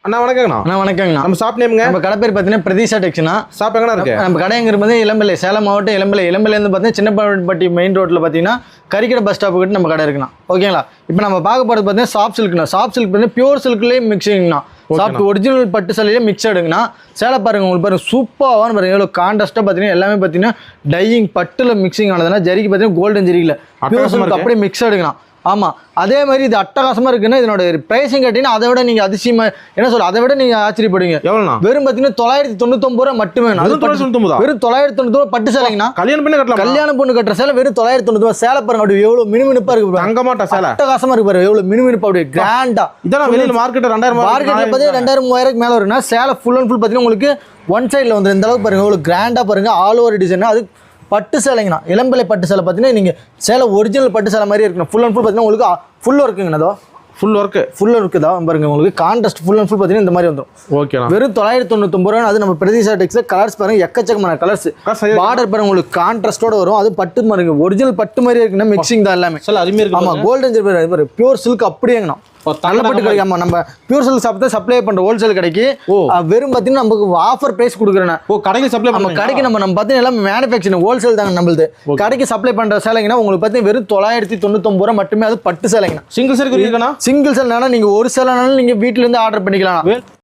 அண்ணா வணக்கங்கண்ணா. அண்ணா வணக்கங்கண்ணா. நம்ம ஷாப் நேமுங்க? நம்ம கடை பேர் பார்த்தீங்கன்னா பிரதீஷா டெக்ஸ்னா. ஷாப் எங்கண்ணா இருக்கு? நம்ம கடை எங்க இருக்குது? இளம்பிள்ளை, சேலம் மாவட்டம் இளம்பிள்ளை. இளம்பிள்ளைலேருந்து பார்த்தீங்கன்னா சின்னப்பட்டி மெயின் ரோட்டில் பார்த்தீங்கன்னா கறிக்கடை பஸ் ஸ்டாப்பு கிட்ட நம்ம கடை இருக்குண்ணா. ஓகேங்களா? இப்போ நம்ம பார்க்க போகிறது பார்த்தீங்கன்னா சாஃப்ட் சில்க்னா. சாஃப்ட் சில்க் பார்த்தீங்கன்னா பியூர் சில்க்லேயே மிக்சிங்னா. சாஃப்ட் ஒரிஜினல் பட்டு சேலையே மிக்ஸ் எடுங்கண்ணா. சேலை பாருங்க, உங்களுக்கு பாருங்க சூப்பராக பாருங்க. எவ்வளோ கான்ட்ராஸ்ட்டாக பார்த்தீங்கன்னா எல்லாமே பார்த்தீங்கன்னா டையிங் பட்டில் மிக்சிங் ஆனதுன்னா ஜரிக்கு பார்த்தீங்கன்னா கோல்டன் ஜரியில் பியூர் சில்க் அப்படியே மிக்ஸ் எடுங்கண்ணா. ஆமாம், அதே மாதிரி இது அட்டகாசமாக இருக்குன்னா இதனோட ப்ரைஸிங் கேட்டிங்கன்னா அதை விட நீங்கள் அதிசயமாக என்ன சொல்ல, அதை விட நீங்கள் ஆச்சரியப்படுவீங்க. எவ்வளோண்ணா? வெறும் பார்த்தீங்கன்னா 999 ரூபா மட்டுமே. வெறும் 999 பட்டு சேலைங்கண்ணா. கல்யாண பொண்ணு கட்டுற சேலை வெறும் 999. சேலை பாருங்க அப்படி எவ்வளோ மினுமினுப்பாக இருக்கு. தங்க மாட்டா சேலை அட்டகாசமாக இருக்கு பாருங்க, எவ்வளோ மினுமினுப்பா அப்படியே கிராண்டா. இதெல்லாம் வெளியில் மார்க்கெட் 2000 மார்க்கெட்டில் பார்த்தீங்கன்னா 2000-3000 மேலே வரும்னா சேலை ஃபுல் அண்ட் ஃபுல் பார்த்தீங்கன்னா உங்களுக்கு ஒன் சைடில் வந்து இந்த அளவுக்கு பாருங்க, எவ்வளோ கிராண்டாக பாருங்க. All over design. அது பட்டு சேலைங்கண்ணா. இளம்பிள்ளை பட்டு சேலை பார்த்தீங்கன்னா நீங்கள் சேலை ஒரிஜினல் பட்டு சேலை மாதிரி இருக்கணும். ஃபுல் அண்ட் ஃபுல் பார்த்தீங்கன்னா உங்களுக்கு ஃபுல் ஒர்க்குங்கண்ணா. அதோ ஃபுல் இருக்குதா பாருங்க. உங்களுக்கு கான்ட்ராஸ்ட் ஃபுல் அண்ட் ஃபுல் பார்த்தீங்கன்னா இந்த மாதிரி வந்துடும். ஓகே, வெறும் 999 ரூபா. அது நம்ம பிரதீஷா டெக்ஸ்ல கலர்ஸ் பாருங்க, எக்கச்சக்கமான கலர்ஸ். பார்டர் பாருங்க உங்களுக்கு கான்ட்ராஸ்டோட வரும். அது பட்டு பாருங்க, ஒரிஜினல் பட்டு மாதிரி இருக்குன்னா மிக்சிங் தான் எல்லாமே. ஆமா, கோல்டன் ஜெரி பியூர் சில்க் அப்படியேங்கண்ணா. நல்லப்பட்டு கிடைக்கு. ஆமா, நம்ம பியூர் சில்க் சாப்பிட்டு சப்ளை பண்ற ஹோல்சேல் கடைக்கு வெறும் பார்த்தீங்கன்னா நமக்கு ஆஃபர் பிரைஸ் கொடுக்குறேன். கடைக்கு சப்ளை நம்ம கடைக்கு நம்ம பார்த்தீங்கன்னா எல்லாம் மேனுஃபேக்சரிங் ஹோல்சேல் தாங்க நம்மளுது. கடைக்கு சப்ளை பண்ற சேலைங்கன்னா உங்களுக்கு பார்த்தீங்கன்னா வெறும் 999 ரூபா மட்டுமே. அது பட்டு சேலைங்கண்ணா. சிங்கிள் சேல் இருக்குண்ணா. சிங்கிள் சேல்னா நீங்க ஒரு சேலைனாலும் நீங்க வீட்டுல இருந்து ஆர்டர் பண்ணிக்கலாம்.